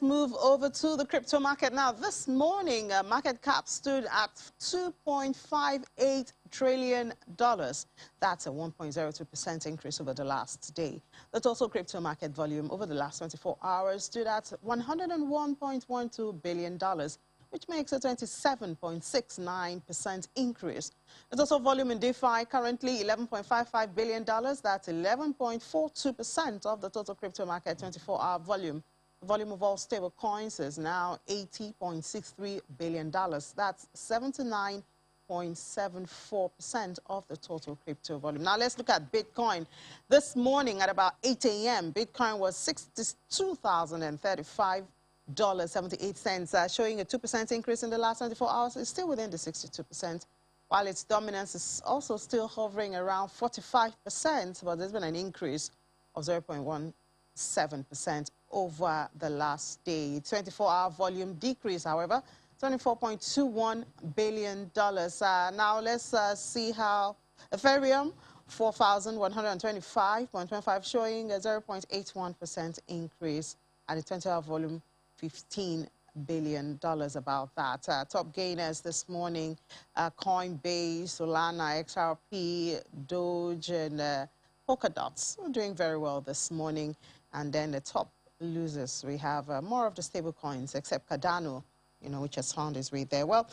move over to the crypto market now. This morning, market cap stood at $2.58 trillion. That's a 1.02% increase over the last day. The total crypto market volume over the last 24 hours stood at $101.12 billion, which makes a 27.69% increase. The total volume in DeFi currently $11.55 billion. That's 11.42% of the total crypto market 24-hour volume. The volume of all stable coins is now $80.63 billion. That's 79.74% of the total crypto volume. Now let's look at Bitcoin. This morning at about 8 a.m., Bitcoin was $62,035.78, showing a 2% increase in the last 24 hours. It's still within the 62%, while its dominance is also still hovering around 45%, but there's been an increase of 0.17% over the last day. 24-hour volume decrease, however, $24.21 billion. Now let's see how Ethereum, 4,125.25, showing a 0.81% increase, and the 20-hour volume, $15 billion, about that. Top gainers this morning, Coinbase, Solana, XRP, Doge, and Polkadots are doing very well this morning. And then the top losers, we have more of the stable coins, except Cardano, which has found its way there. Well,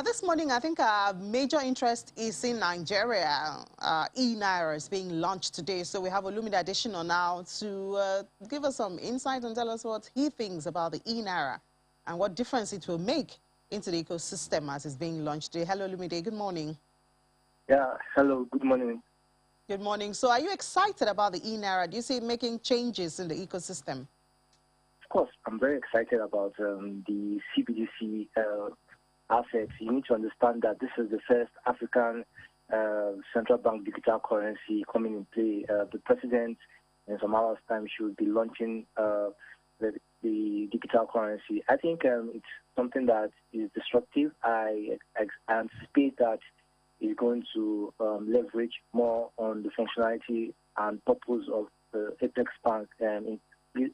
this morning, I think major interest is in Nigeria. eNaira is being launched today. So we have Olumide Adesina now to give us some insight and tell us what he thinks about the eNaira and what difference it will make into the ecosystem as it's being launched today. Hello, Olumide. Good morning. Yeah, hello. Good morning. Good morning. So are you excited about the eNaira? Do you see it making changes in the ecosystem? Of course, I'm very excited about the CBDC assets. You need to understand that this is the first African central bank digital currency coming in play. The president, in some hours' time, should be launching the digital currency. I think it's something that is disruptive. I anticipate that it's going to leverage more on the functionality and purpose of the Apex Bank and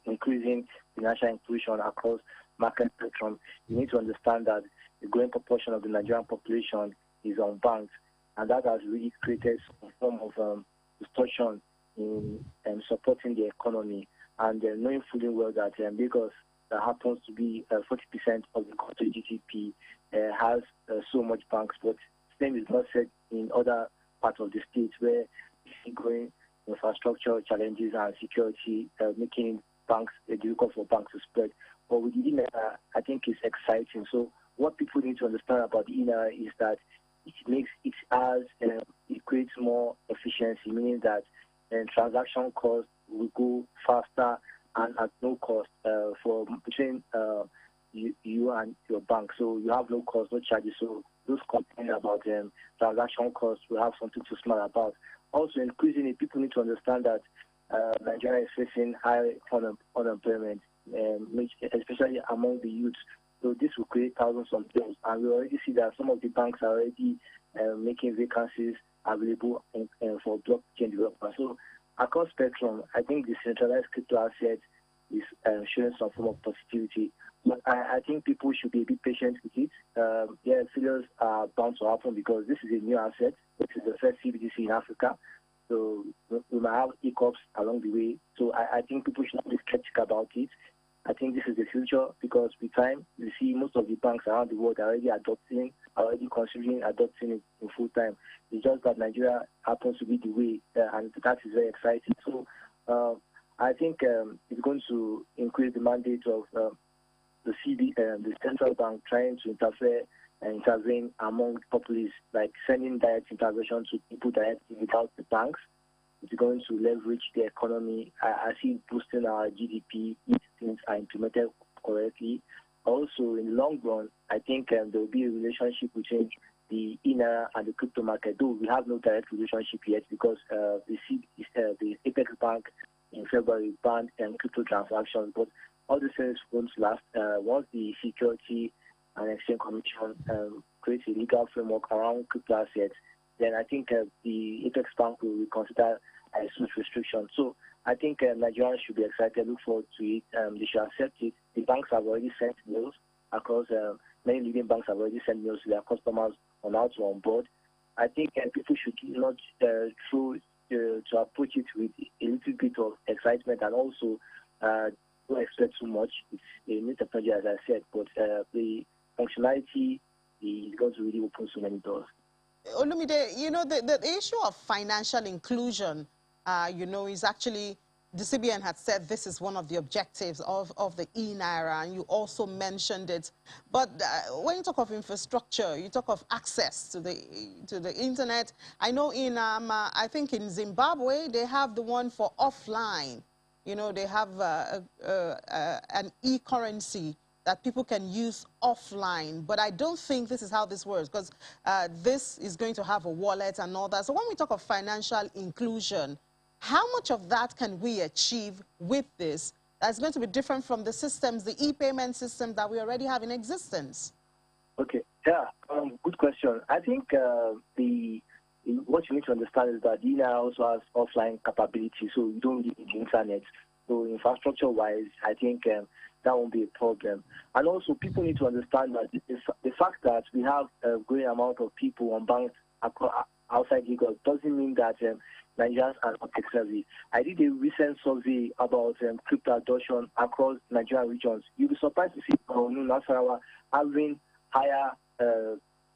increasing financial inclusion across market spectrum. You need to understand that the growing proportion of the Nigerian population is unbanked, and that has really created some form of distortion in supporting the economy. And knowing fully well that Lagos that happens to be 40% of the country GDP has so much banks, but same is not said in other parts of the state where you see growing infrastructure challenges and security making banks difficult for banks to spread. But with the eNaira, I think it's exciting. So what people need to understand about the eNaira is that it creates more efficiency, meaning that transaction costs will go faster and at no cost for between you and your bank. So you have no cost, no charges. So those complaining about transaction costs will have something to smile about. Also, increasingly, people need to understand that Nigeria is facing high unemployment, especially among the youth. So this will create thousands of jobs. And we already see that some of the banks are already making vacancies available for blockchain developers. So across spectrum, I think the centralized crypto asset is showing some form of positivity. But I think people should be a bit patient with it. Failures are bound to happen because this is a new asset. This is the first CBDC in Africa. So we might have hiccups along the way. So I think people should not be skeptical about it. I think this is the future because with time, you see most of the banks around the world are already considering adopting it in full time. It's just that Nigeria happens to be the way, and that is very exciting. So I think it's going to increase the mandate of the central bank trying to intervene among populace, like sending direct intervention to people directly without the banks. It's going to leverage the economy. I see it boosting our GDP if things are implemented correctly. Also, in the long run, I think there will be a relationship between the eNaira and the crypto market, though we have no direct relationship yet because the Apex Bank in February banned crypto transactions. But all these things are going to last once the Security and Exchange Commission creates a legal framework around crypto assets. Then I think the Apex Bank will reconsider such restrictions. So I think Nigerians should be excited, look forward to it. They should accept it. The banks have already sent mails across, many leading banks have already sent mails to their customers on how to onboard. I think people should not to approach it with a little bit of excitement, and also don't expect too much. It's a new technology, as I said, but the functionality is going to really open so many doors. Olumide, you know, the issue of financial inclusion, you know, is actually, the CBN had said this is one of the objectives of the eNaira, and you also mentioned it. But when you talk of infrastructure, you talk of access to the internet. I know in, I think in Zimbabwe, they have the one for offline. You know, they have an e-currency that people can use offline. But I don't think this is how this works, because this is going to have a wallet and all that. So when we talk of financial inclusion, how much of that can we achieve with this that's going to be different from the systems, the e-payment system that we already have in existence? Okay, yeah, good question. I think what you need to understand is that eNaira also has offline capability, so you don't need the internet. So infrastructure-wise, I think that won't be a problem. And also, people need to understand that the fact that we have a great amount of people on banks outside Lagos doesn't mean that Nigerians are not tech-savvy. I did a recent survey about crypto adoption across Nigerian regions. You'll be surprised to see Nasarawa having higher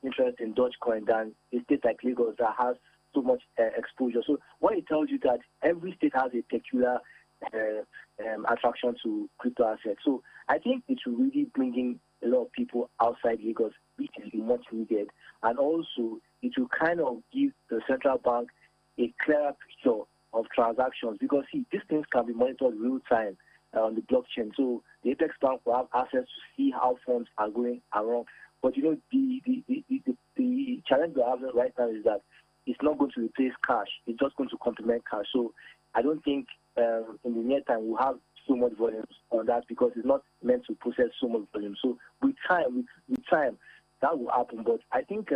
interest in Dogecoin than a state like Lagos that has so much exposure. So what it tells you that every state has a peculiar attraction to crypto assets. So I think it will really bring in a lot of people outside Lagos, which is much needed. And also, it will kind of give the central bank a clearer picture of transactions, because see, these things can be monitored real time on the blockchain. So the Apex Bank will have access to see how funds are going around. But you know, the challenge we're having right now is that it's not going to replace cash. It's just going to complement cash. So I don't think in the near time we'll have so much volumes on that, because it's not meant to process so much volume. So with time, that will happen. But I think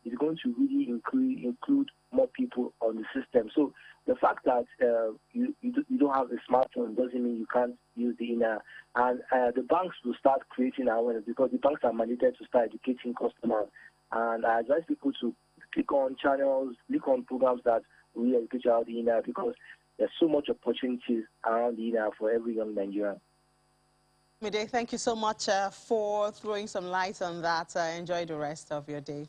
it's going to really include more people on the system. So the fact that you don't have a smartphone doesn't mean you can't use the eNaira. And the banks will start creating awareness, because the banks are mandated to start educating customers. And I advise people to click on channels, click on programs that really educate you about the eNaira, because there's so much opportunities around the eNaira for every young Nigerian. Mide, thank you so much for throwing some light on that. Enjoy the rest of your day.